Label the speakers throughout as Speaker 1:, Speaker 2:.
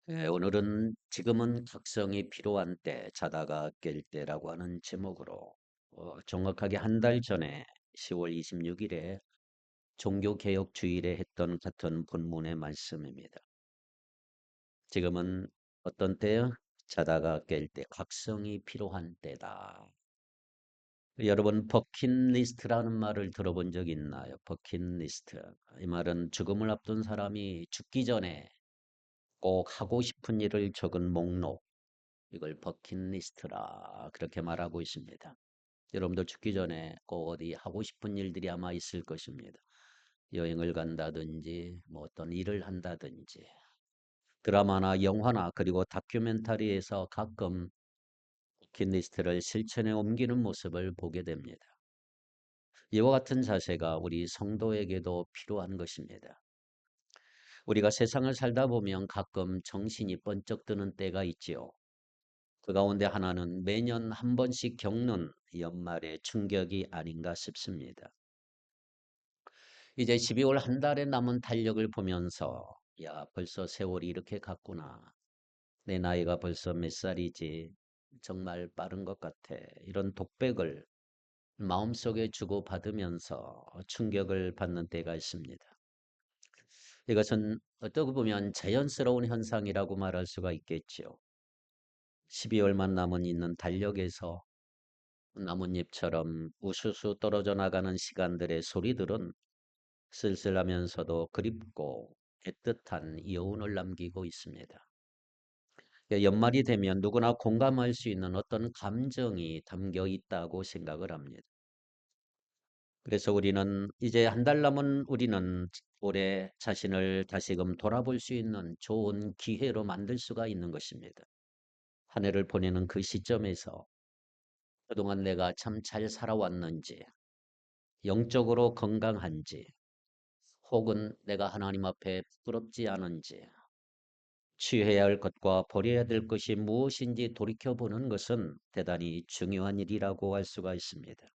Speaker 1: 오늘은 지금은 각성이 필요한 때, 자다가 깰 때라고 하는 제목으로 정확하게 한 달 전에 10월 26일에 종교개혁 주일에 했던 같은 본문의 말씀입니다. 지금은 어떤 때요? 자다가 깰 때, 각성이 필요한 때다. 여러분, 버킷리스트라는 말을 들어본 적 있나요? 버킷리스트. 이 말은 죽음을 앞둔 사람이 죽기 전에 꼭 하고 싶은 일을 적은 목록, 이걸 버킷리스트라 그렇게 말하고 있습니다. 여러분들 죽기 전에 꼭 어디 하고 싶은 일들이 아마 있을 것입니다. 여행을 간다든지 뭐 어떤 일을 한다든지 드라마나 영화나 그리고 다큐멘터리에서 가끔 버킷리스트를 실천에 옮기는 모습을 보게 됩니다. 이와 같은 자세가 우리 성도에게도 필요한 것입니다. 우리가 세상을 살다 보면 가끔 정신이 번쩍 드는 때가 있지요. 그 가운데 하나는 매년 한 번씩 겪는 연말의 충격이 아닌가 싶습니다. 이제 12월 한 달에 남은 달력을 보면서 야, 벌써 세월이 이렇게 갔구나. 내 나이가 벌써 몇 살이지. 정말 빠른 것 같아. 이런 독백을 마음속에 주고받으면서 충격을 받는 때가 있습니다. 이것은 어떻게 보면 자연스러운 현상이라고 말할 수가 있겠지요. 12월만 남은 있는 달력에서 나뭇잎처럼 우수수 떨어져 나가는 시간들의 소리들은 쓸쓸하면서도 그립고 애틋한 여운을 남기고 있습니다. 연말이 되면 누구나 공감할 수 있는 어떤 감정이 담겨 있다고 생각을 합니다. 그래서 우리는 이제 한 달 남은 우리는 올해 자신을 다시금 돌아볼 수 있는 좋은 기회로 만들 수가 있는 것입니다. 한 해를 보내는 그 시점에서 그동안 내가 참 잘 살아왔는지, 영적으로 건강한지, 혹은 내가 하나님 앞에 부끄럽지 않은지, 취해야 할 것과 버려야 될 것이 무엇인지 돌이켜보는 것은 대단히 중요한 일이라고 할 수가 있습니다.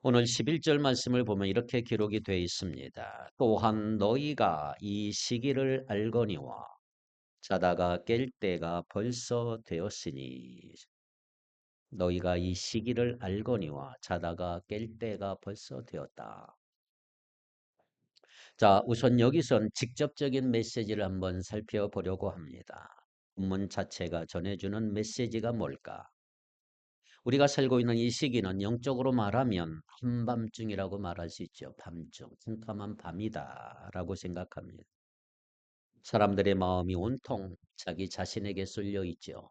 Speaker 1: 오늘 11절 말씀을 보면 이렇게 기록이 되어 있습니다. 또한 너희가 이 시기를 알거니와 자다가 깰 때가 벌써 되었으니, 너희가 이 시기를 알거니와 자다가 깰 때가 벌써 되었다. 자, 우선 여기선 직접적인 메시지를 한번 살펴보려고 합니다. 본문 자체가 전해주는 메시지가 뭘까? 우리가 살고 있는 이 시기는 영적으로 말하면 한밤중이라고 말할 수 있죠. 밤중, 캄캄한 밤이다라고 생각합니다. 사람들의 마음이 온통 자기 자신에게 쏠려 있죠.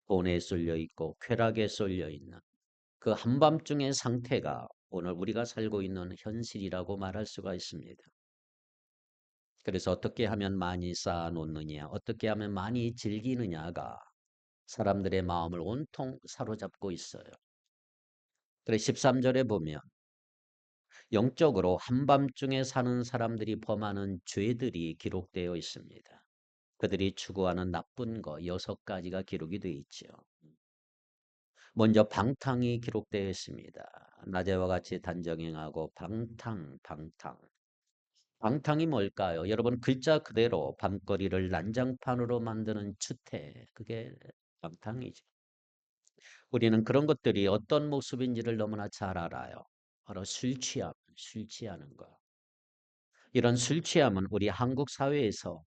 Speaker 1: 돈에 쏠려 있고 쾌락에 쏠려 있는 그 한밤중의 상태가 오늘 우리가 살고 있는 현실이라고 말할 수가 있습니다. 그래서 어떻게 하면 많이 쌓아놓느냐, 어떻게 하면 많이 즐기느냐가 사람들의 마음을 온통 사로잡고 있어요. 그래서 13절에 보면 영적으로 한밤중에 사는 사람들이 범하는 죄들이 기록되어 있습니다. 그들이 추구하는 나쁜 거 6가지가 기록이 되어 있죠. 먼저 방탕이 기록되어 있습니다. 낮에와 같이 단정행하고 방탕. 방탕이 뭘까요? 여러분, 글자 그대로 밤거리를 난장판으로 만드는 추태, 그게 방탕이죠. 우리는 그런 것들이 어떤 모습인지를 너무나 잘 알아요. 바로 술 취하는 거. 이런 술 취함은 우리 한국 사회에서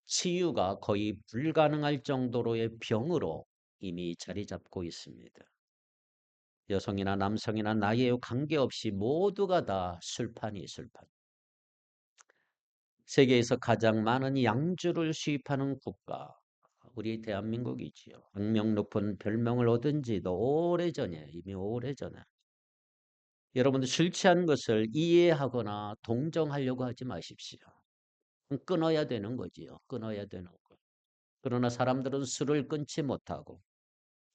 Speaker 1: 치유가 거의 불가능할 정도로의 병으로 이미 자리 잡고 있습니다. 여성이나 남성이나 나이에 관계없이 모두가 다 술판. 세계에서 가장 많은 양주를 수입하는 국가, 우리 대한민국이지요. 악명 높은 별명을 얻은 지도 오래전에, 이미 오래전에. 여러분들 술 취한 것을 이해하거나 동정하려고 하지 마십시오. 끊어야 되는 거지요. 끊어야 되는 거. 그러나 사람들은 술을 끊지 못하고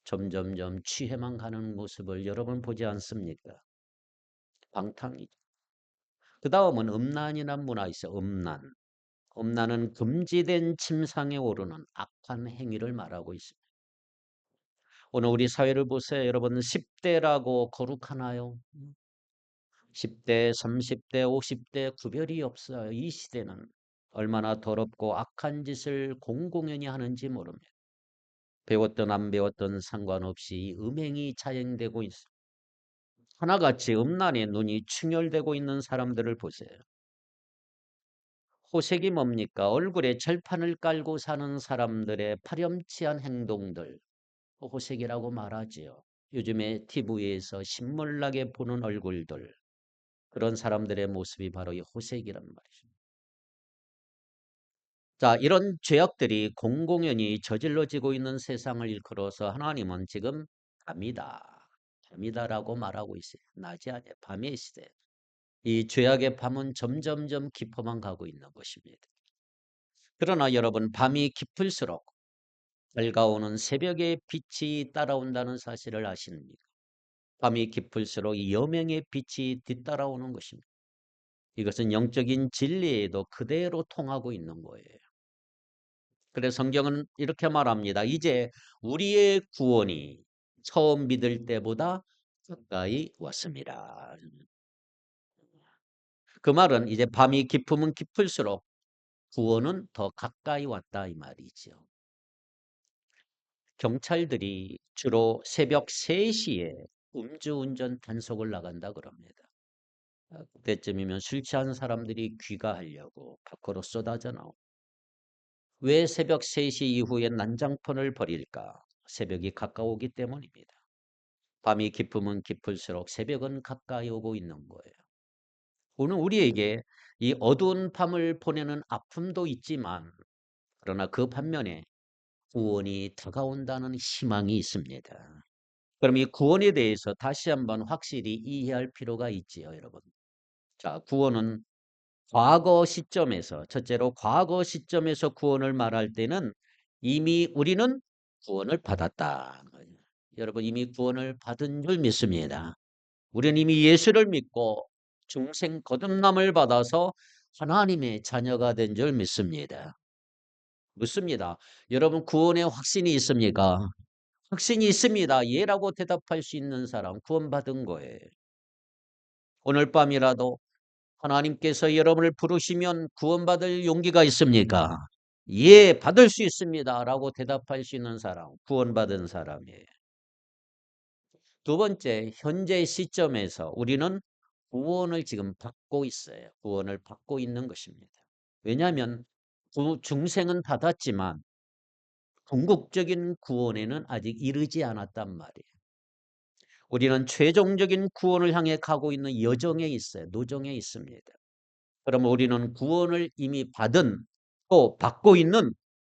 Speaker 1: 점점점 취해만 가는 모습을 여러분 보지 않습니까? 방탕이죠. 그 다음은 음란이란 문화 있어요. 음란. 음란은 금지된 침상에 오르는 악한 행위를 말하고 있습니다. 오늘 우리 사회를 보세요. 여러분 10대라고 거룩하나요? 10대, 30대, 50대 구별이 없어요. 이 시대는 얼마나 더럽고 악한 짓을 공공연히 하는지 모릅니다. 배웠든 안 배웠든 상관없이 음행이 자행되고 있습니다. 하나같이 음란에 눈이 충혈되고 있는 사람들을 보세요. 호색이 뭡니까? 얼굴에 철판을 깔고 사는 사람들의 파렴치한 행동들, 호색이라고 말하지요. 요즘에 TV에서 신물나게 보는 얼굴들, 그런 사람들의 모습이 바로 이 호색이란 말이죠. 자, 이런 죄악들이 공공연히 저질러지고 있는 세상을 일컬어서 하나님은 지금 밤이다. 밤이다라고 말하고 있어요. 낮이 아니에요. 밤의 시대. 이 죄악의 밤은 점점점 깊어만 가고 있는 것입니다. 그러나 여러분, 밤이 깊을수록 밝아오는 새벽의 빛이 따라온다는 사실을 아십니까? 밤이 깊을수록 이 여명의 빛이 뒤따라오는 것입니다. 이것은 영적인 진리에도 그대로 통하고 있는 거예요. 그래서 성경은 이렇게 말합니다. 이제 우리의 구원이 처음 믿을 때보다 가까이 왔습니다. 그 말은 이제 밤이 깊으면 깊을수록 구원은 더 가까이 왔다 이 말이죠. 경찰들이 주로 새벽 3시에 음주운전 단속을 나간다 그럽니다. 그때쯤이면 술 취한 사람들이 귀가하려고 밖으로 쏟아져 나옵니다. 왜 새벽 3시 이후에 난장판을 벌일까? 새벽이 가까우기 때문입니다. 밤이 깊으면 깊을수록 새벽은 가까이 오고 있는 거예요. 오늘 우리에게 이 어두운 밤을 보내는 아픔도 있지만 그러나 그 반면에 구원이 다가온다는 희망이 있습니다. 그럼 이 구원에 대해서 다시 한번 확실히 이해할 필요가 있지요, 여러분. 자, 구원은 과거 시점에서, 첫째로 과거 시점에서 구원을 말할 때는 이미 우리는 구원을 받았다. 여러분 이미 구원을 받은 줄 믿습니다. 우리는 이미 예수를 믿고 중생 거듭남을 받아서 하나님의 자녀가 된 줄 믿습니다. 묻습니다. 여러분 구원의 확신이 있습니까? 확신이 있습니다. 예라고 대답할 수 있는 사람 구원받은 거예요. 오늘 밤이라도 하나님께서 여러분을 부르시면 구원받을 용기가 있습니까? 예, 받을 수 있습니다. 라고 대답할 수 있는 사람, 구원받은 사람이에요. 두 번째, 현재 시점에서 우리는 구원을 지금 받고 있어요. 구원을 받고 있는 것입니다. 왜냐하면 중생은 받았지만 궁극적인 구원에는 아직 이르지 않았단 말이에요. 우리는 최종적인 구원을 향해 가고 있는 여정에 있어요. 노정에 있습니다. 그러면 우리는 구원을 이미 받은 또 받고 있는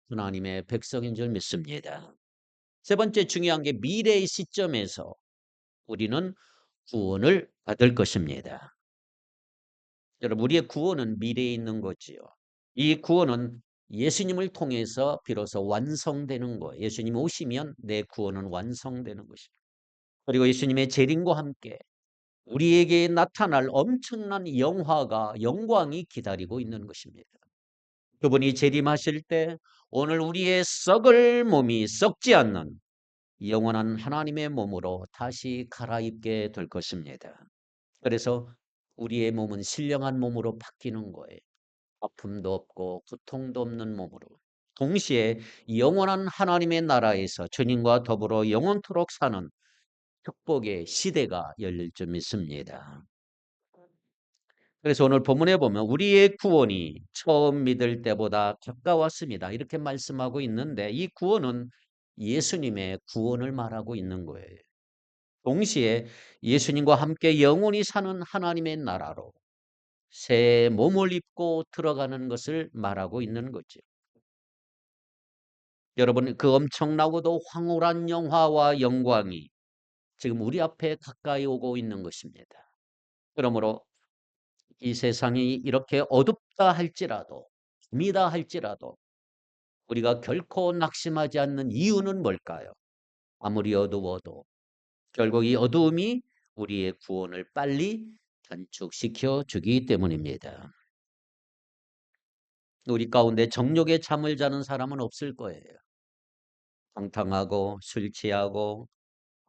Speaker 1: 하나님의 백성인 줄 믿습니다. 세 번째 중요한 게 미래의 시점에서 우리는 구원을 받을 것입니다. 여러분 우리의 구원은 미래에 있는 거지요. 이 구원은 예수님을 통해서 비로소 완성되는 거예요. 예수님 오시면 내 구원은 완성되는 것입니다. 그리고 예수님의 재림과 함께 우리에게 나타날 엄청난 영광이 기다리고 있는 것입니다. 그분이 재림하실 때 오늘 우리의 썩을 몸이 썩지 않는 영원한 하나님의 몸으로 다시 갈아입게 될 것입니다. 그래서 우리의 몸은 신령한 몸으로 바뀌는 거예요. 아픔도 없고 고통도 없는 몸으로. 동시에 영원한 하나님의 나라에서 주님과 더불어 영원토록 사는 축복의 시대가 열릴 줄 믿습니다. 그래서 오늘 본문에 보면 우리의 구원이 처음 믿을 때보다 가까웠습니다. 이렇게 말씀하고 있는데 이 구원은 예수님의 구원을 말하고 있는 거예요. 동시에 예수님과 함께 영원히 사는 하나님의 나라로 새 몸을 입고 들어가는 것을 말하고 있는 거죠. 여러분 그 엄청나고도 황홀한 영화와 영광이 지금 우리 앞에 가까이 오고 있는 것입니다. 그러므로 이 세상이 이렇게 어둡다 할지라도 밤이다 할지라도 우리가 결코 낙심하지 않는 이유는 뭘까요? 아무리 어두워도 결국 이 어두움이 우리의 구원을 빨리 단축시켜 주기 때문입니다. 우리 가운데 정욕의 잠을 자는 사람은 없을 거예요. 방탕하고 술 취하고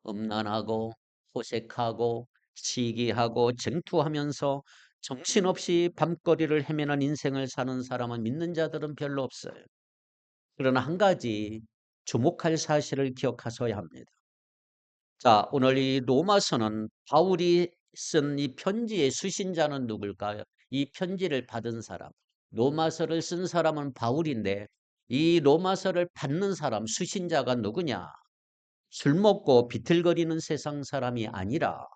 Speaker 1: 음란하고 호색하고 시기하고 쟁투하면서 정신없이 밤거리를 헤매는 인생을 사는 사람은 믿는 자들은 별로 없어요. 그러나 한 가지 주목할 사실을 기억하셔야 합니다. 자, 오늘 이 로마서는 바울이 쓴 이 편지의 수신자는 누굴까요? 이 편지를 받은 사람. 로마서를 쓴 사람은 바울인데 이 로마서를 받는 사람, 수신자가 누구냐? 술 먹고 비틀거리는 세상 사람이 아니라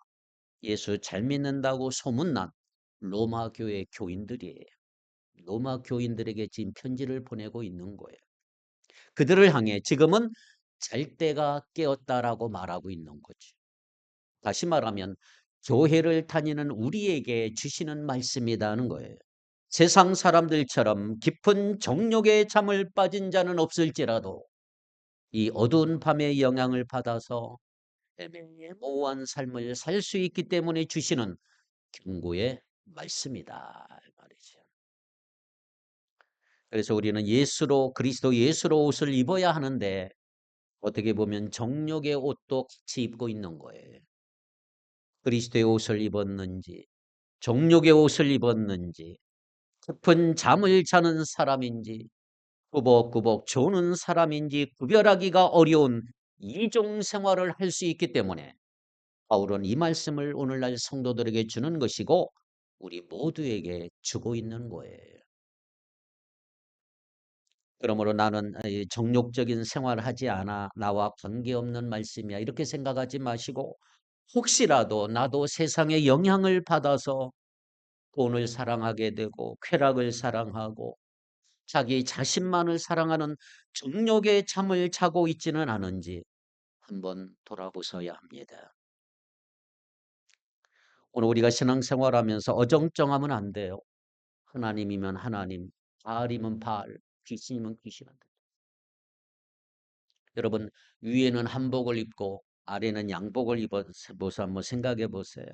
Speaker 1: 예수 잘 믿는다고 소문난 로마 교회 교인들이에요. 로마 교인들에게 지금 편지를 보내고 있는 거예요. 그들을 향해 지금은 잘 때가 깨었다라고 말하고 있는 거죠. 다시 말하면 교회를 다니는 우리에게 주시는 말씀이라는 거예요. 세상 사람들처럼 깊은 정욕의 잠을 빠진 자는 없을지라도 이 어두운 밤의 영향을 받아서 애매모호한 삶을 살 수 있기 때문에 주시는 경고의 말씀이다 말이죠. 그래서 우리는 예수로 그리스도 예수로 옷을 입어야 하는데 어떻게 보면 정욕의 옷도 같이 입고 있는 거예요. 그리스도의 옷을 입었는지 정욕의 옷을 입었는지 깊은 잠을 자는 사람인지 꾸벅꾸벅 조는 사람인지 구별하기가 어려운 이종 생활을 할 수 있기 때문에 바울은 이 말씀을 오늘날 성도들에게 주는 것이고 우리 모두에게 주고 있는 거예요. 그러므로 나는 정욕적인 생활을 하지 않아 나와 관계없는 말씀이야 이렇게 생각하지 마시고 혹시라도 나도 세상의 영향을 받아서 돈을 사랑하게 되고 쾌락을 사랑하고 자기 자신만을 사랑하는 정욕의 잠을 자고 있지는 않은지 한번 돌아보셔야 합니다. 오늘 우리가 신앙생활하면서 어정쩡하면 안 돼요. 하나님이면 하나님, 바알이면 바알, 귀신이면 귀신. 여러분 위에는 한복을 입고 아래는 양복을 입어서 한번 생각해 보세요.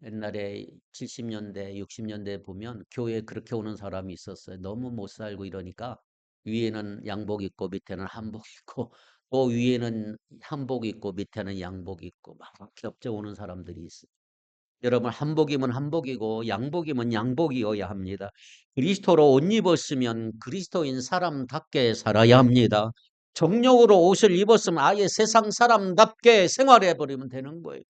Speaker 1: 옛날에 70년대, 60년대 보면 교회에 그렇게 오는 사람이 있었어요. 너무 못 살고 이러니까 위에는 양복 입고 밑에는 한복 입고 또 위에는 한복 입고 밑에는 양복 입고 막 겹쳐 오는 사람들이 있어요. 여러분 한복이면 한복이고 양복이면 양복이어야 합니다. 그리스도로 옷 입었으면 그리스도인 사람답게 살아야 합니다. 정욕으로 옷을 입었으면 아예 세상 사람답게 생활해 버리면 되는 거예요.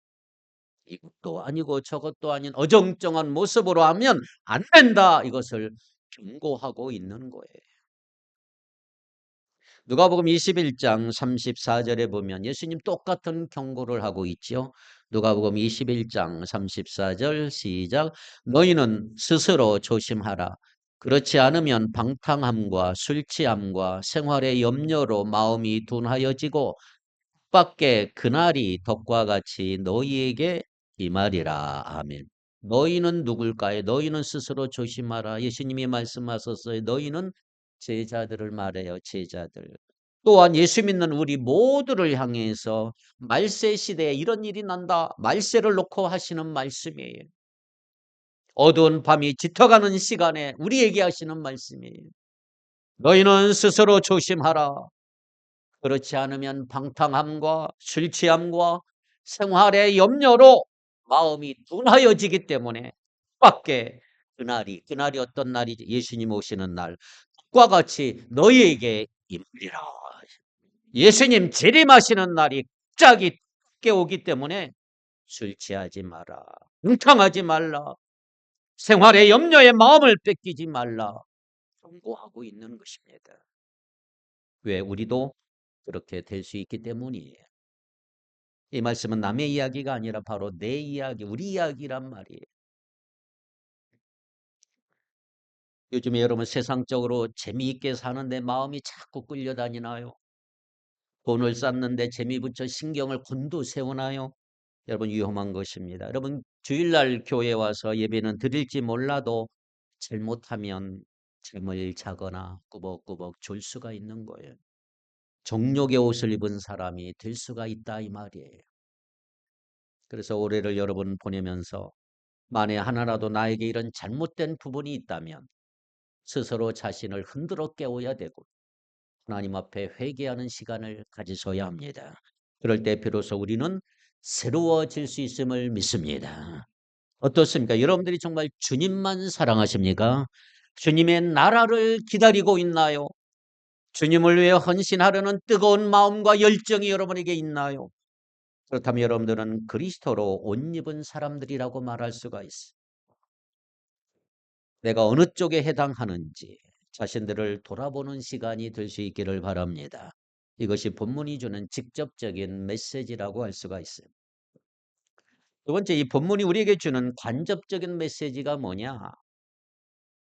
Speaker 1: 이것도 아니고 저것도 아닌 어정쩡한 모습으로 하면 안 된다. 이것을 경고하고 있는 거예요. 누가복음 21장 34절에 보면 예수님 똑같은 경고를 하고 있죠. 누가복음 21장 34절 시작. 너희는 스스로 조심하라. 그렇지 않으면 방탕함과 술 취함과 생활의 염려로 마음이 둔하여지고 밖에 그날이 덕과 같이 너희에게 임하리라. 아멘. 너희는 누굴까요? 너희는 스스로 조심하라. 예수님이 말씀하셨어요. 너희는 제자들을 말해요. 제자들. 또한 예수 믿는 우리 모두를 향해서 말세 시대에 이런 일이 난다. 말세를 놓고 하시는 말씀이에요. 어두운 밤이 짙어가는 시간에 우리에게 하시는 말씀이에요. 너희는 스스로 조심하라. 그렇지 않으면 방탕함과 술 취함과 생활의 염려로 마음이 둔하여지기 때문에 밖에 그날이 어떤 날이지? 예수님 오시는 날과 같이 너희에게 임하리라. 예수님 재림하시는 날이 갑자기 깨오기 때문에 술 취하지 마라. 방탕하지 말라. 생활의 염려에 마음을 뺏기지 말라. 경고하고 있는 것입니다. 왜? 우리도 그렇게 될 수 있기 때문이에요. 이 말씀은 남의 이야기가 아니라 바로 내 이야기, 우리 이야기란 말이에요. 요즘에 여러분 세상적으로 재미있게 사는데 마음이 자꾸 끌려다니나요? 돈을 쌓는데 재미 붙여 신경을 곤두세우나요? 여러분 위험한 것입니다. 여러분 주일날 교회 와서 예배는 드릴지 몰라도 잘못하면 잠을 자거나 꾸벅꾸벅 졸 수가 있는 거예요. 정욕의 옷을 입은 사람이 될 수가 있다 이 말이에요. 그래서 올해를 여러분 보내면서 만에 하나라도 나에게 이런 잘못된 부분이 있다면 스스로 자신을 흔들어 깨워야 되고 하나님 앞에 회개하는 시간을 가지셔야 합니다. 그럴 때 비로소 우리는 새로워질 수 있음을 믿습니다. 어떻습니까? 여러분들이 정말 주님만 사랑하십니까? 주님의 나라를 기다리고 있나요? 주님을 위해 헌신하려는 뜨거운 마음과 열정이 여러분에게 있나요? 그렇다면 여러분들은 그리스도로 옷 입은 사람들이라고 말할 수가 있어요. 내가 어느 쪽에 해당하는지 자신들을 돌아보는 시간이 될 수 있기를 바랍니다. 이것이 본문이 주는 직접적인 메시지라고 할 수가 있어요. 두 번째, 이 본문이 우리에게 주는 간접적인 메시지가 뭐냐?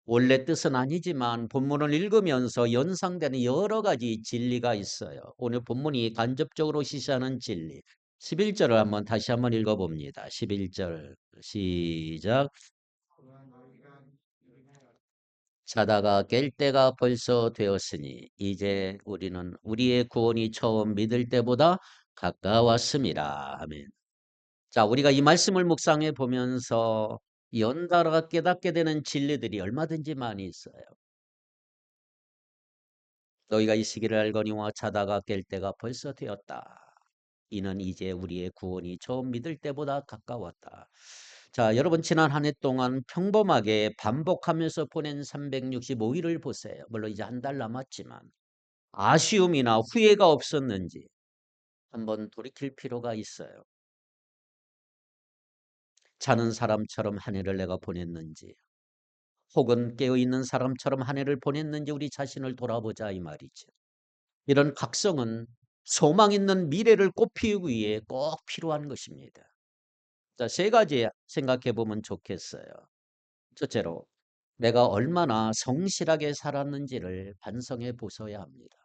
Speaker 1: 원래 뜻은 아니지만 본문을 읽으면서 연상되는 여러 가지 진리가 있어요. 오늘 본문이 간접적으로 시사하는 진리. 11절을 다시 한번 읽어봅니다. 11절 시작. 자다가 깰 때가 벌써 되었으니 이제 우리는 우리의 구원이 처음 믿을 때보다 가까웠습니다. 아멘. 자, 우리가 이 말씀을 묵상해 보면서 연달아 깨닫게 되는 진리들이 얼마든지 많이 있어요. 너희가 이 시기를 알거니와 자다가 깰 때가 벌써 되었다. 이는 이제 우리의 구원이 처음 믿을 때보다 가까웠다. 자, 여러분 지난 한 해 동안 평범하게 반복하면서 보낸 365일을 보세요. 물론 이제 한 달 남았지만 아쉬움이나 후회가 없었는지 한번 돌이킬 필요가 있어요. 자는 사람처럼 한 해를 내가 보냈는지 혹은 깨어있는 사람처럼 한 해를 보냈는지 우리 자신을 돌아보자 이 말이죠. 이런 각성은 소망 있는 미래를 꽃피우기 위해 꼭 필요한 것입니다. 자, 세 가지 생각해 보면 좋겠어요. 첫째로, 내가 얼마나 성실하게 살았는지를 반성해 보셔야 합니다.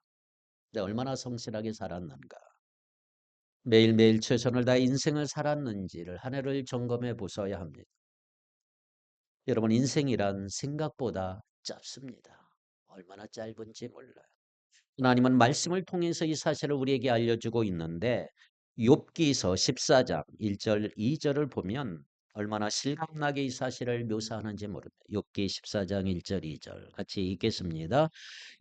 Speaker 1: 내가 얼마나 성실하게 살았는가. 매일매일 최선을 다해 인생을 살았는지를 한 해를 점검해 보셔야 합니다. 여러분, 인생이란 생각보다 짧습니다. 얼마나 짧은지 몰라요. 하나님은 말씀을 통해서 이 사실을 우리에게 알려주고 있는데 욥기서 14장 1절 2절을 보면 얼마나 실감나게 이 사실을 묘사하는지 모릅니다. 욥기 14장 1절 2절 같이 읽겠습니다.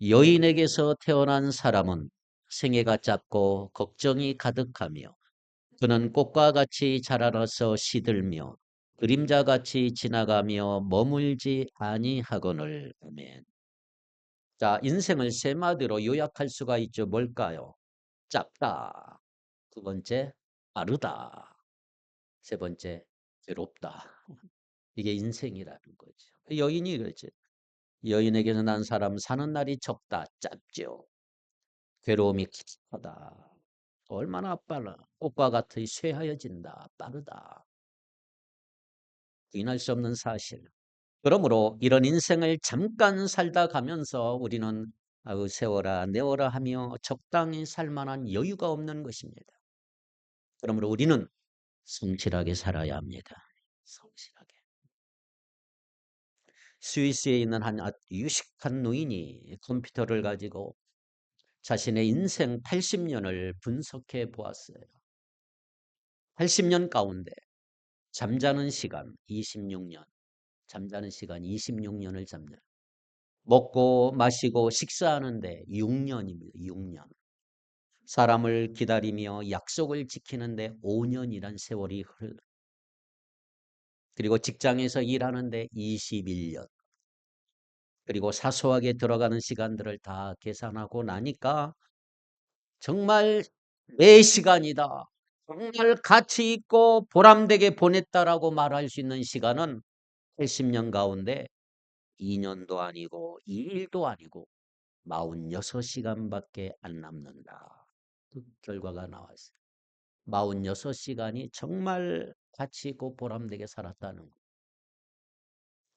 Speaker 1: 여인에게서 태어난 사람은 생애가 짧고 걱정이 가득하며 그는 꽃과 같이 자라나서 시들며 그림자같이 지나가며 머물지 아니하거늘. 아멘. 자, 인생을 세 마디로 요약할 수가 있죠. 뭘까요? 짧다. 두 번째, 빠르다. 세 번째, 괴롭다. 이게 인생이라는 거죠. 여인이 그렇지. 여인에게서 난 사람 사는 날이 적다. 짧죠. 괴로움이 가득하다. 얼마나 빨라. 꽃과 같이 쇠하여진다. 빠르다. 부인할 수 없는 사실. 그러므로 이런 인생을 잠깐 살다 가면서 우리는 아우 세워라 내워라 하며 적당히 살 만한 여유가 없는 것입니다. 그러므로 우리는 성실하게 살아야 합니다. 성실하게. 스위스에 있는 한 유식한 노인이 컴퓨터를 가지고 자신의 인생 80년을 분석해 보았어요. 80년 가운데 잠자는 시간 26년, 잠자는 시간 26년을 잠자. 먹고 마시고 식사하는데 6년입니다. 6년. 사람을 기다리며 약속을 지키는데 5년이란 세월이 흘러. 그리고 직장에서 일하는데 21년. 그리고 사소하게 들어가는 시간들을 다 계산하고 나니까 정말 내 시간이다. 정말 가치 있고 보람되게 보냈다라고 말할 수 있는 시간은 80년 가운데 2년도 아니고 2일도 아니고 46시간밖에 안 남는다. 그 결과가 나왔어요. 46시간이 정말 가치 있고 보람되게 살았다는 것.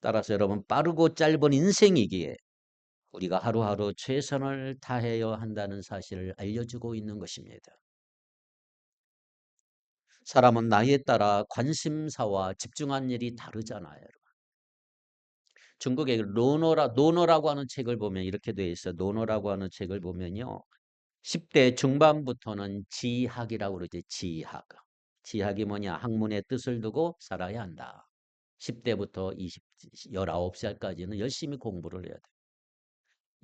Speaker 1: 따라서 여러분 빠르고 짧은 인생이기에 우리가 하루하루 최선을 다해야 한다는 사실을 알려주고 있는 것입니다. 사람은 나이에 따라 관심사와 집중한 일이 다르잖아요. 중국의 노노라고 하는 책을 보면 이렇게 되어 있어요. 노노라고 하는 책을 보면요. 10대 중반부터는 지학이라고 그러죠. 지학. 지학이 뭐냐? 학문의 뜻을 두고 살아야 한다. 10대부터 19살까지는 열심히 공부를 해야 돼.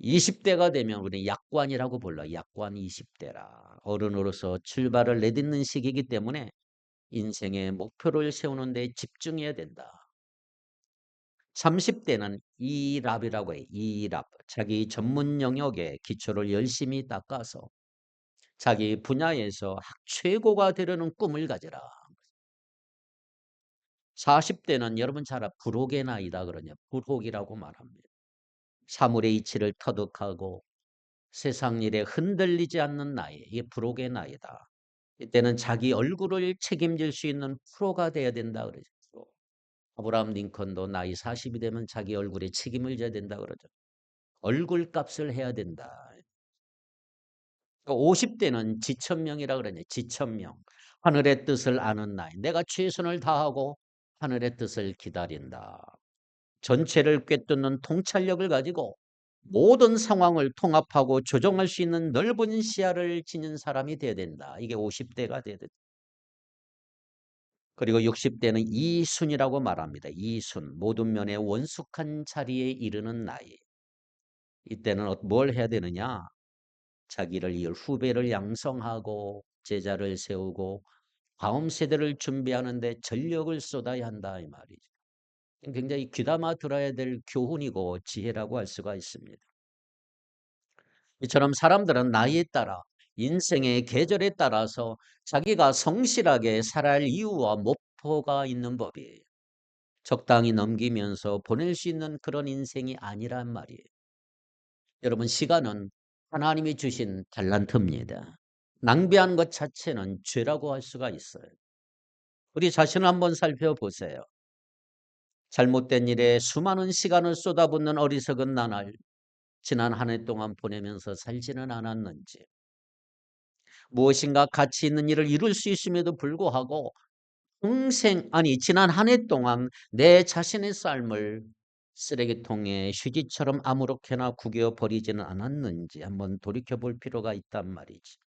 Speaker 1: 20대가 되면 우리 약관이라고 불러. 약관 20대라. 어른으로서 출발을 내딛는 시기이기 때문에 인생의 목표를 세우는 데 집중해야 된다. 30대는 이랍이라고 해. 이랍. 자기 전문 영역의 기초를 열심히 닦아서 자기 분야에서 최고가 되려는 꿈을 가져라. 40대는 여러분 잘 불혹의 나이다 그러냐. 불혹이라고 말합니다. 사물의 이치를 터득하고 세상 일에 흔들리지 않는 나이. 이게 불혹의 나이다. 이때는 자기 얼굴을 책임질 수 있는 프로가 돼야 된다 그러죠. 아브라함 링컨도 나이 40이 되면 자기 얼굴에 책임을 져야 된다 그러죠. 얼굴 값을 해야 된다. 50대는 지천명이라 그러냐. 지천명. 하늘의 뜻을 아는 나이. 내가 최선을 다하고 하늘의 뜻을 기다린다. 전체를 꿰뚫는 통찰력을 가지고 모든 상황을 통합하고 조정할 수 있는 넓은 시야를 지닌 사람이 돼야 된다. 이게 50대가 돼야 된다. 그리고 60대는 이순이라고 말합니다. 이순. 모든 면에 원숙한 자리에 이르는 나이. 이때는 뭘 해야 되느냐? 자기를 이을 후배를 양성하고 제자를 세우고 다음 세대를 준비하는 데 전력을 쏟아야 한다 이 말이죠. 굉장히 귀담아 들어야 될 교훈이고 지혜라고 할 수가 있습니다. 이처럼 사람들은 나이에 따라 인생의 계절에 따라서 자기가 성실하게 살아야 할 이유와 목표가 있는 법이에요. 적당히 넘기면서 보낼 수 있는 그런 인생이 아니란 말이에요. 여러분 시간은 하나님이 주신 달란트입니다. 낭비하는 것 자체는 죄라고 할 수가 있어요. 우리 자신을 한번 살펴보세요. 잘못된 일에 수많은 시간을 쏟아붓는 어리석은 나날 지난 한 해 동안 보내면서 살지는 않았는지 무엇인가 가치 있는 일을 이룰 수 있음에도 불구하고 지난 한 해 동안 내 자신의 삶을 쓰레기통에 휴지처럼 아무렇게나 구겨 버리지는 않았는지 한번 돌이켜 볼 필요가 있단 말이지.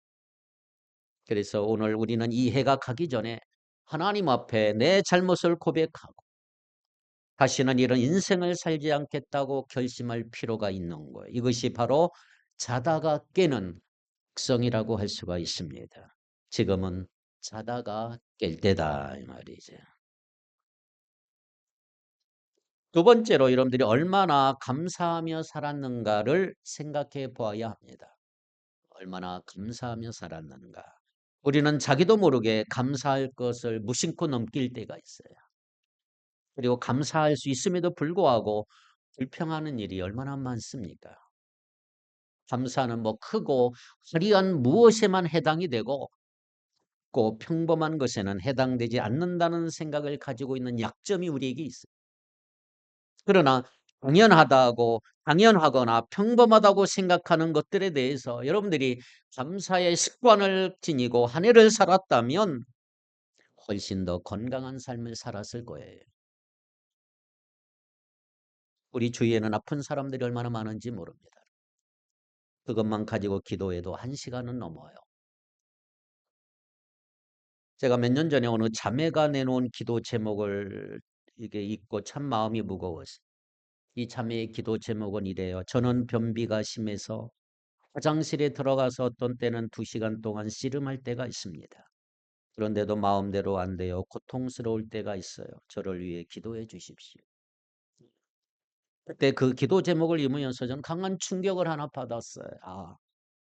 Speaker 1: 그래서 오늘 우리는 이 해가 가기 전에 하나님 앞에 내 잘못을 고백하고 다시는 이런 인생을 살지 않겠다고 결심할 필요가 있는 거예요. 이것이 바로 자다가 깨는 특성이라고 할 수가 있습니다. 지금은 자다가 깰 때다 이 말이죠. 두 번째로 여러분들이 얼마나 감사하며 살았는가를 생각해 보아야 합니다. 얼마나 감사하며 살았는가. 우리는 자기도 모르게 감사할 것을 무심코 넘길 때가 있어요. 그리고 감사할 수 있음에도 불구하고 불평하는 일이 얼마나 많습니까? 감사는 뭐 크고 화려한 무엇에만 해당이 되고 꼭 평범한 것에는 해당되지 않는다는 생각을 가지고 있는 약점이 우리에게 있어요. 그러나 당연하다고 당연하거나 평범하다고 생각하는 것들에 대해서 여러분들이 감사의 습관을 지니고 한 해를 살았다면 훨씬 더 건강한 삶을 살았을 거예요. 우리 주위에는 아픈 사람들이 얼마나 많은지 모릅니다. 그것만 가지고 기도해도 1시간은 넘어요. 제가 몇 년 전에 어느 자매가 내놓은 기도 제목을 이게 읽고 참 마음이 무거웠어요. 이 자매의 기도 제목은 이래요. 저는 변비가 심해서 화장실에 들어가서 어떤 때는 2시간 동안 씨름할 때가 있습니다. 그런데도 마음대로 안 돼요. 고통스러울 때가 있어요. 저를 위해 기도해 주십시오. 그때 그 기도 제목을 읽으면서 저는 강한 충격을 하나 받았어요. 아,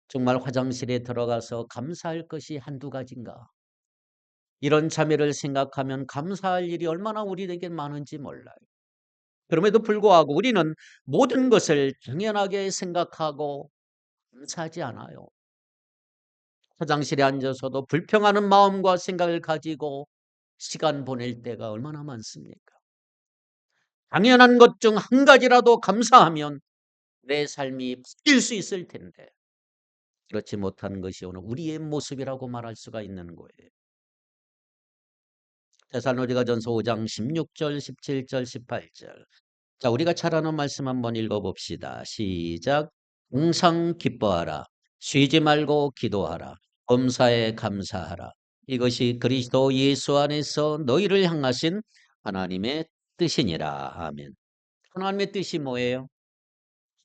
Speaker 1: 정말 화장실에 들어가서 감사할 것이 한두 가지인가. 이런 자매를 생각하면 감사할 일이 얼마나 우리에게 많은지 몰라요. 그럼에도 불구하고 우리는 모든 것을 당연하게 생각하고 감사하지 않아요. 화장실에 앉아서도 불평하는 마음과 생각을 가지고 시간 보낼 때가 얼마나 많습니까? 당연한 것 중 한 가지라도 감사하면 내 삶이 바뀔 수 있을 텐데 그렇지 못한 것이 오늘 우리의 모습이라고 말할 수가 있는 거예요. 데살로니가전서 5장 16절, 17절, 18절. 자, 우리가 잘 아는 말씀 한번 읽어봅시다. 시작. 항상 기뻐하라. 쉬지 말고 기도하라. 범사에 감사하라. 이것이 그리스도 예수 안에서 너희를 향하신 하나님의 뜻이니라. 아멘. 하나님의 뜻이 뭐예요?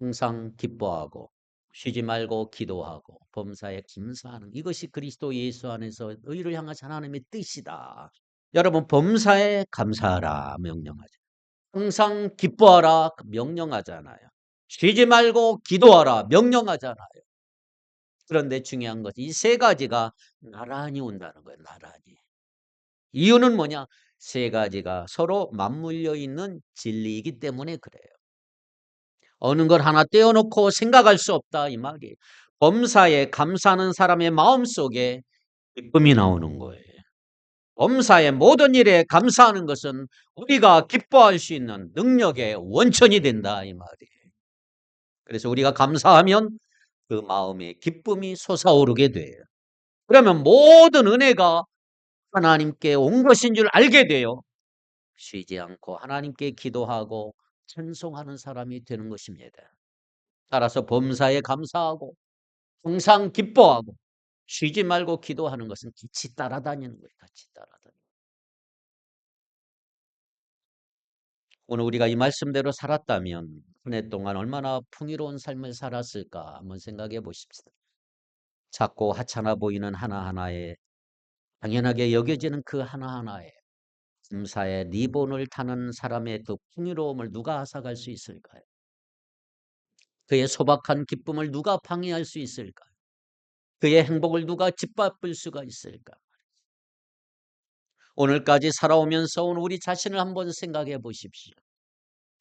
Speaker 1: 항상 기뻐하고 쉬지 말고 기도하고 범사에 감사하는 이것이 그리스도 예수 안에서 너희를 향하신 하나님의 뜻이다. 여러분 범사에 감사하라 명령하죠. 항상 기뻐하라 명령하잖아요. 쉬지 말고 기도하라 명령하잖아요. 그런데 중요한 것이 이 세 가지가 나란히 온다는 거예요. 나란히. 이유는 뭐냐? 세 가지가 서로 맞물려 있는 진리이기 때문에 그래요. 어느 걸 하나 떼어놓고 생각할 수 없다 이 말이에요. 범사에 감사하는 사람의 마음속에 기쁨이 나오는 거예요. 범사의 모든 일에 감사하는 것은 우리가 기뻐할 수 있는 능력의 원천이 된다 이 말이에요. 그래서 우리가 감사하면 그 마음에 기쁨이 솟아오르게 돼요. 그러면 모든 은혜가 하나님께 온 것인 줄 알게 돼요. 쉬지 않고 하나님께 기도하고 찬송하는 사람이 되는 것입니다. 따라서 범사에 감사하고 항상 기뻐하고 쉬지 말고 기도하는 것은 같이 따라다니는 거예요. 같이 따라다니는. 오늘 우리가 이 말씀대로 살았다면 한 해 동안 얼마나 풍요로운 삶을 살았을까 한번 생각해 보십시다. 작고 하찮아 보이는 하나하나에 당연하게 여겨지는 그 하나하나에 감사의 리본을 타는 사람의 그 풍요로움을 누가 앗아갈 수 있을까요? 그의 소박한 기쁨을 누가 방해할 수 있을까요? 그의 행복을 누가 짓밟을 수가 있을까? 오늘까지 살아오면서 오늘 우리 자신을 한번 생각해 보십시오.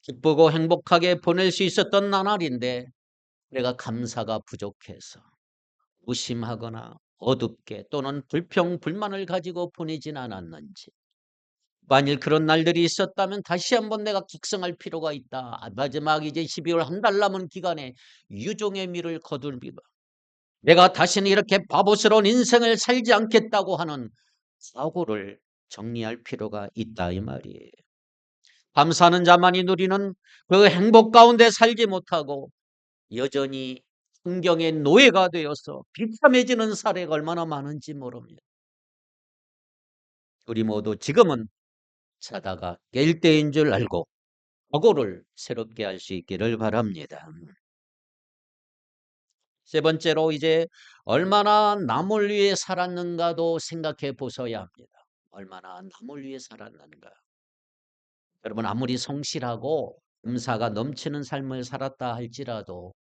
Speaker 1: 기쁘고 행복하게 보낼 수 있었던 나날인데 내가 감사가 부족해서 무심하거나 어둡게 또는 불평, 불만을 가지고 보내진 않았는지. 만일 그런 날들이 있었다면 다시 한번 내가 각성할 필요가 있다. 마지막 이제 12월 한 달 남은 기간에 유종의 미를 거둘 내가 다시는 이렇게 바보스러운 인생을 살지 않겠다고 하는 사고를 정리할 필요가 있다 이 말이에요. 감사하는 자만이 누리는 그 행복 가운데 살지 못하고 여전히 환경의 노예가 되어서 비참해지는 사례가 얼마나 많은지 모릅니다. 우리 모두 지금은 자다가 깰 때인 줄 알고 각오를 새롭게 할 수 있기를 바랍니다. 세 번째로 이제 얼마나 남을 위해 살았는가도 생각해 보셔야 합니다. 얼마나 남을 위해 살았는가. 여러분 아무리 성실하고 감사가 넘치는 삶을 살았다 할지라도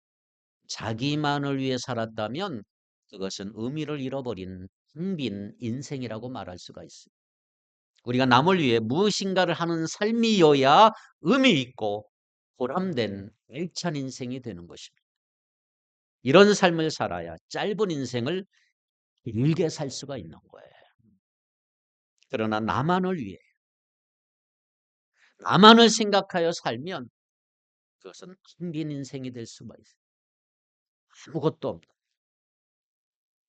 Speaker 1: 자기만을 위해 살았다면 그것은 의미를 잃어버린 텅빈 인생이라고 말할 수가 있습니다. 우리가 남을 위해 무엇인가를 하는 삶이어야 의미 있고 보람된 알찬 인생이 되는 것입니다. 이런 삶을 살아야 짧은 인생을 길게 살 수가 있는 거예요. 그러나 나만을 위해 나만을 생각하여 살면 그것은 텅빈 인생이 될 수가 있어요. 아무것도 없는.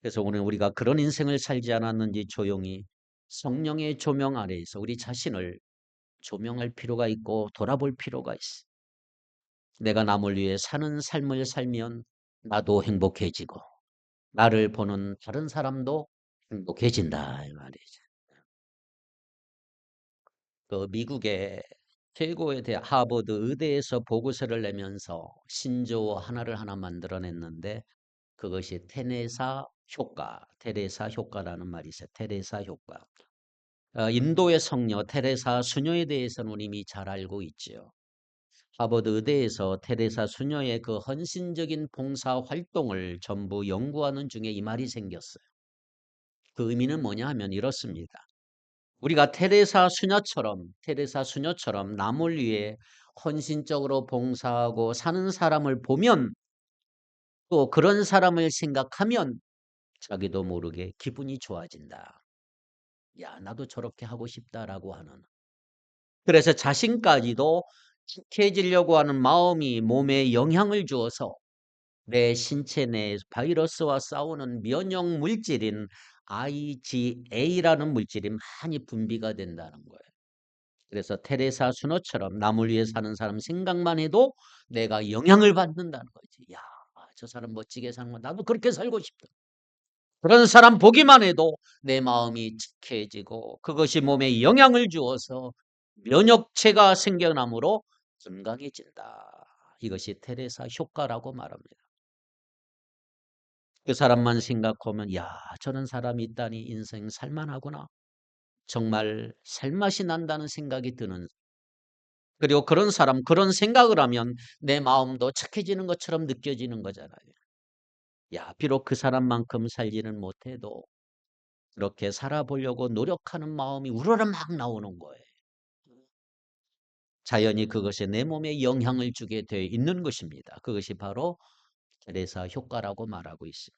Speaker 1: 그래서 오늘 우리가 그런 인생을 살지 않았는지 조용히 성령의 조명 아래에서 우리 자신을 조명할 필요가 있고 돌아볼 필요가 있어. 내가 남을 위해 사는 삶을 살면 나도 행복해지고 나를 보는 다른 사람도 행복해진다 이 말이죠. 그 미국의 최고의 대학 하버드 의대에서 보고서를 내면서 신조어 하나를 하나 만들어냈는데 그것이 테레사 효과, 테레사 효과라는 말이 있어요. 테레사 효과. 인도의 성녀 테레사 수녀에 대해서는 이미 잘 알고 있지요. 하버드 의대에서 테레사 수녀의 그 헌신적인 봉사 활동을 전부 연구하는 중에 이 말이 생겼어요. 그 의미는 뭐냐 하면 이렇습니다. 우리가 테레사 수녀처럼 남을 위해 헌신적으로 봉사하고 사는 사람을 보면 또 그런 사람을 생각하면 자기도 모르게 기분이 좋아진다. 야, 나도 저렇게 하고 싶다라고 하는. 그래서 자신까지도 착해지려고 하는 마음이 몸에 영향을 주어서 내 신체 내 바이러스와 싸우는 면역 물질인 IgA라는 물질이 많이 분비가 된다는 거예요. 그래서 테레사 수노처럼 남을 위해 사는 사람 생각만 해도 내가 영향을 받는다는 거지. 야, 저 사람 멋지게 사는 거 나도 그렇게 살고 싶다. 그런 사람 보기만 해도 내 마음이 착해지고 그것이 몸에 영향을 주어서 면역체가 생겨나므로 건강해진다. 이것이 테레사 효과라고 말합니다. 그 사람만 생각하면 야, 저런 사람이 있다니 인생 살만하구나. 정말 살맛이 난다는 생각이 드는 그리고 그런 사람, 그런 생각을 하면 내 마음도 착해지는 것처럼 느껴지는 거잖아요. 야, 비록 그 사람만큼 살지는 못해도 그렇게 살아보려고 노력하는 마음이 우러러 막 나오는 거예요. 자연히 그것이 내 몸에 영향을 주게 되어 있는 것입니다. 그것이 바로 테레사 효과라고 말하고 있습니다.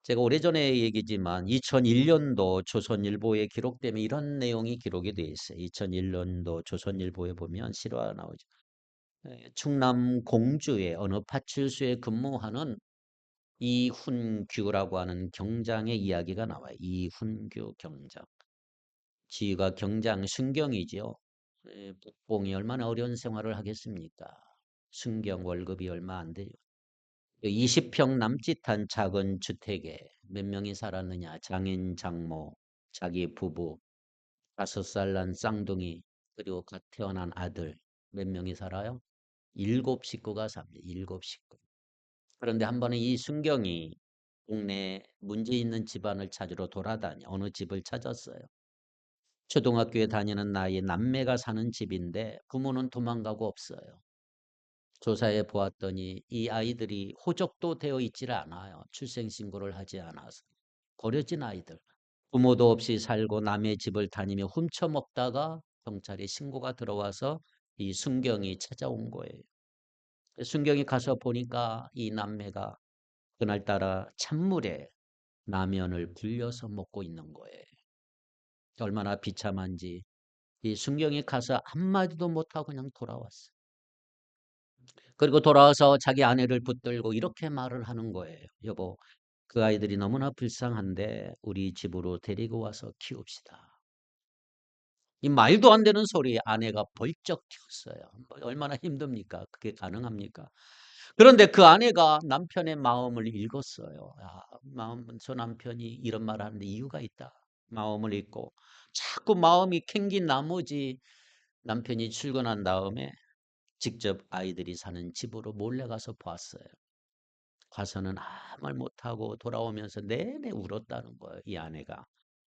Speaker 1: 제가 오래전에 얘기지만 2001년도 조선일보에 기록되면 이런 내용이 기록이 되어 있어요. 2001년도 조선일보에 보면 실화 나오죠. 충남 공주의 어느 파출소에 근무하는 이훈규라고 하는 경장의 이야기가 나와요. 이훈규 경장. 지위가 경장 순경이지요. 북봉이 얼마나 어려운 생활을 하겠습니까? 순경 월급이 얼마 안 돼요. 20평 남짓한 작은 주택에 몇 명이 살았느냐? 장인, 장모, 자기 부부, 5살 난 쌍둥이, 그리고 갓 태어난 아들 몇 명이 살아요? 7식구가 삽니다. 7식구. 그런데 한 번은 이 순경이 동네 문제 있는 집안을 찾으러 돌아다니 어느 집을 찾았어요. 초등학교에 다니는 나이에 남매가 사는 집인데 부모는 도망가고 없어요. 조사해 보았더니 이 아이들이 호적도 되어 있질 않아요. 출생신고를 하지 않아서. 버려진 아이들. 부모도 없이 살고 남의 집을 다니며 훔쳐먹다가 경찰에 신고가 들어와서 이 순경이 찾아온 거예요. 순경이 가서 보니까 이 남매가 그날따라 찬물에 라면을 불려서 먹고 있는 거예요. 얼마나 비참한지. 이 순경이 가서 한마디도 못하고 그냥 돌아왔어요. 그리고 돌아와서 자기 아내를 붙들고 이렇게 말을 하는 거예요. 여보, 그 아이들이 너무나 불쌍한데 우리 집으로 데리고 와서 키웁시다. 이 말도 안 되는 소리에 아내가 벌쩍 튀었어요. 얼마나 힘듭니까? 그게 가능합니까? 그런데 그 아내가 남편의 마음을 읽었어요. 저 남편이 이런 말을 하는데 이유가 있다. 마음을 읽고 자꾸 마음이 캥긴 나머지 남편이 출근한 다음에 직접 아이들이 사는 집으로 몰래 가서 봤어요. 가서는 아무 말 못하고 돌아오면서 내내 울었다는 거예요. 이 아내가.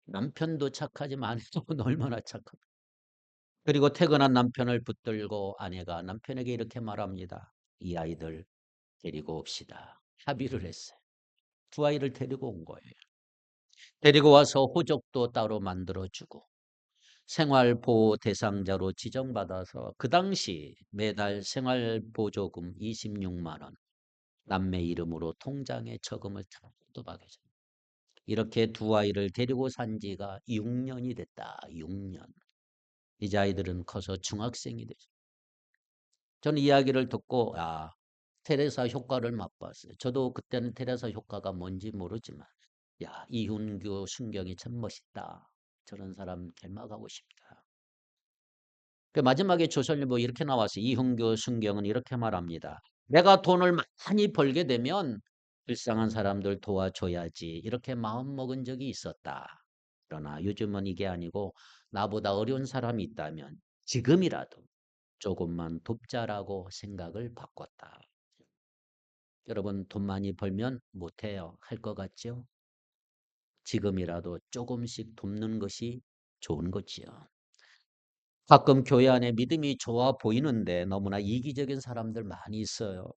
Speaker 1: 남편도 착하지만 아내도 얼마나 착합니까? 그리고 퇴근한 남편을 붙들고 아내가 남편에게 이렇게 말합니다. 이 아이들 데리고 옵시다. 합의를 했어요. 두 아이를 데리고 온 거예요. 데리고 와서 호적도 따로 만들어주고 생활보호 대상자로 지정받아서 그 당시 매달 생활보조금 26만 원 남매 이름으로 통장에 저금을 따박따박해줘. 이렇게 두 아이를 데리고 산 지가 6년이 됐다. 6년. 이제 아이들은 커서 중학생이 되죠. 저는 이야기를 듣고 테레사 효과를 맛봤어요. 저도 그때는 테레사 효과가 뭔지 모르지만 이훈규 순경이 참 멋있다. 저런 사람 닮아가고 싶다. 그 마지막에 조선일보 이렇게 나왔어요. 이훈규 순경은 이렇게 말합니다. 내가 돈을 많이 벌게 되면 불쌍한 사람들 도와줘야지 이렇게 마음먹은 적이 있었다. 그러나 요즘은 이게 아니고 나보다 어려운 사람이 있다면 지금이라도 조금만 돕자라고 생각을 바꿨다. 여러분 돈 많이 벌면 못해요. 할 것 같죠? 지금이라도 조금씩 돕는 것이 좋은 거지요. 가끔 교회 안에 믿음이 좋아 보이는데 너무나 이기적인 사람들 많이 있어요.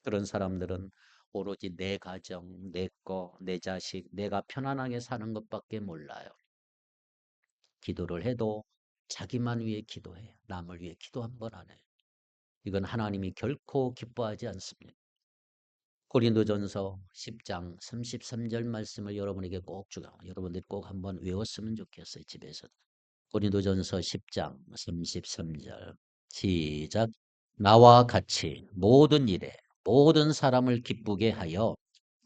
Speaker 1: 그런 사람들은 오로지 내 가정, 내 거, 내 자식, 내가 편안하게 사는 것밖에 몰라요. 기도를 해도 자기만 위해 기도해요. 남을 위해 기도 한 번 안 해요. 이건 하나님이 결코 기뻐하지 않습니다. 고린도전서 10장 33절 말씀을 여러분에게 꼭 주가 여러분들이 꼭 한번 외웠으면 좋겠어요. 집에서. 고린도전서 10장 33절 시작. 나와 같이 모든 일에 모든 사람을 기쁘게 하여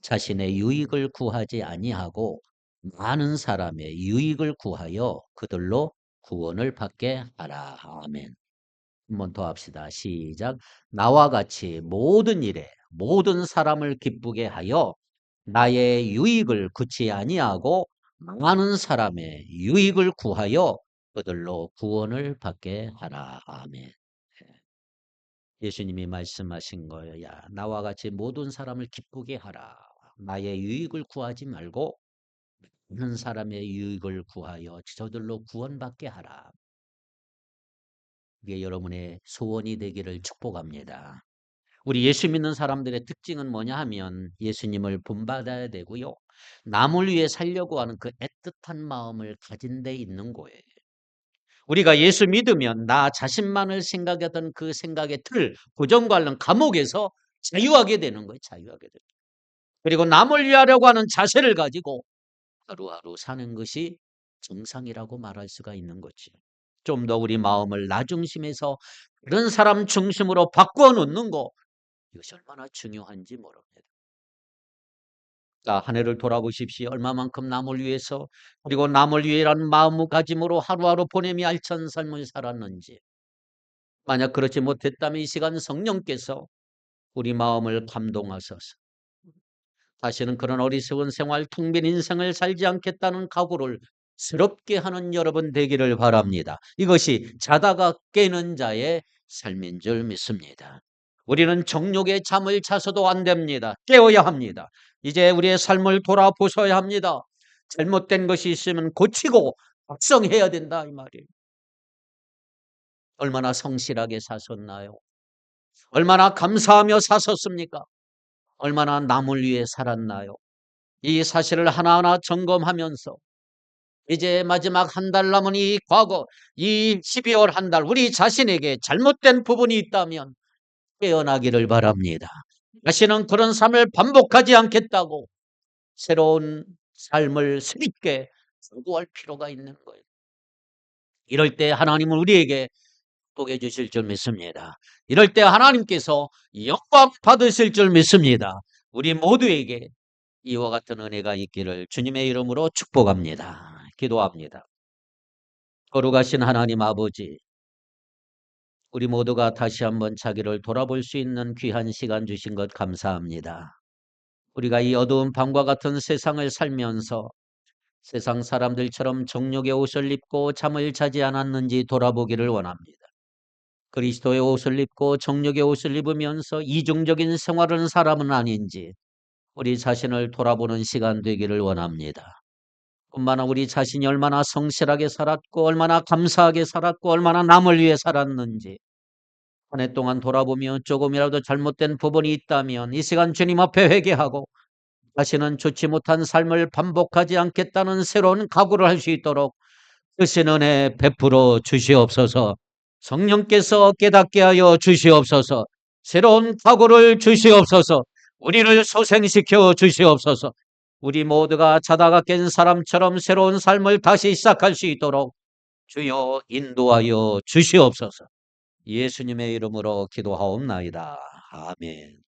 Speaker 1: 자신의 유익을 구하지 아니하고 많은 사람의 유익을 구하여 그들로 구원을 받게 하라. 아멘. 한 번 더 합시다. 시작. 나와 같이 모든 일에 모든 사람을 기쁘게 하여 나의 유익을 구치 아니하고 많은 사람의 유익을 구하여 그들로 구원을 받게 하라. 아멘. 예수님이 말씀하신 거예요. 나와 같이 모든 사람을 기쁘게 하라. 나의 유익을 구하지 말고 많은 사람의 유익을 구하여 저들로 구원받게 하라. 이게 여러분의 소원이 되기를 축복합니다. 우리 예수 믿는 사람들의 특징은 뭐냐 하면 예수님을 본받아야 되고요. 남을 위해 살려고 하는 그 애틋한 마음을 가진 데 있는 거예요. 우리가 예수 믿으면 나 자신만을 생각하던 그 생각의 틀, 고정관념, 감옥에서 자유하게 되는 거예요. 자유하게 되는 거예요. 그리고 남을 위하려고 하는 자세를 가지고 하루하루 사는 것이 정상이라고 말할 수가 있는 거지. 좀 더 우리 마음을 나 중심에서 그런 사람 중심으로 바꾸어 놓는 거, 이것이 얼마나 중요한지 모릅니다. 자, 한 해를 돌아보십시오. 얼마만큼 남을 위해서 그리고 남을 위해라는 마음가짐으로 하루하루 보냄이 알찬 삶을 살았는지. 만약 그렇지 못했다면 이 시간 성령께서 우리 마음을 감동하소서. 다시는 그런 어리석은 생활, 텅 빈 인생을 살지 않겠다는 각오를 새롭게 하는 여러분 되기를 바랍니다. 이것이 자다가 깨는 자의 삶인 줄 믿습니다. 우리는 정욕의 잠을 자서도 안 됩니다. 깨어야 합니다. 이제 우리의 삶을 돌아보셔야 합니다. 잘못된 것이 있으면 고치고 각성해야 된다 이 말이에요. 얼마나 성실하게 사셨나요? 얼마나 감사하며 사셨습니까? 얼마나 남을 위해 살았나요? 이 사실을 하나하나 점검하면서 이제 마지막 한 달 남은 이 과거, 이 12월 한 달 우리 자신에게 잘못된 부분이 있다면 깨어나기를 바랍니다. 다시는 그런 삶을 반복하지 않겠다고 새로운 삶을 새롭게 추구할 필요가 있는 거예요. 이럴 때 하나님은 우리에게 복해 주실 줄 믿습니다. 이럴 때 하나님께서 영광 받으실 줄 믿습니다. 우리 모두에게 이와 같은 은혜가 있기를 주님의 이름으로 축복합니다. 기도합니다. 거룩하신 하나님 아버지, 우리 모두가 다시 한번 자기를 돌아볼 수 있는 귀한 시간 주신 것 감사합니다. 우리가 이 어두운 밤과 같은 세상을 살면서 세상 사람들처럼 정욕의 옷을 입고 잠을 자지 않았는지 돌아보기를 원합니다. 그리스도의 옷을 입고 정욕의 옷을 입으면서 이중적인 생활을 하는 사람은 아닌지 우리 자신을 돌아보는 시간 되기를 원합니다. 뿐만 아니라 우리 자신이 얼마나 성실하게 살았고 얼마나 감사하게 살았고 얼마나 남을 위해 살았는지 한 해 동안 돌아보며 조금이라도 잘못된 부분이 있다면 이 시간 주님 앞에 회개하고 다시는 좋지 못한 삶을 반복하지 않겠다는 새로운 각오를 할 수 있도록 크신 은혜 베풀어 주시옵소서. 성령께서 깨닫게 하여 주시옵소서. 새로운 각오를 주시옵소서. 우리를 소생시켜 주시옵소서. 우리 모두가 자다가 깬 사람처럼 새로운 삶을 다시 시작할 수 있도록 주여 인도하여 주시옵소서. 예수님의 이름으로 기도하옵나이다. 아멘.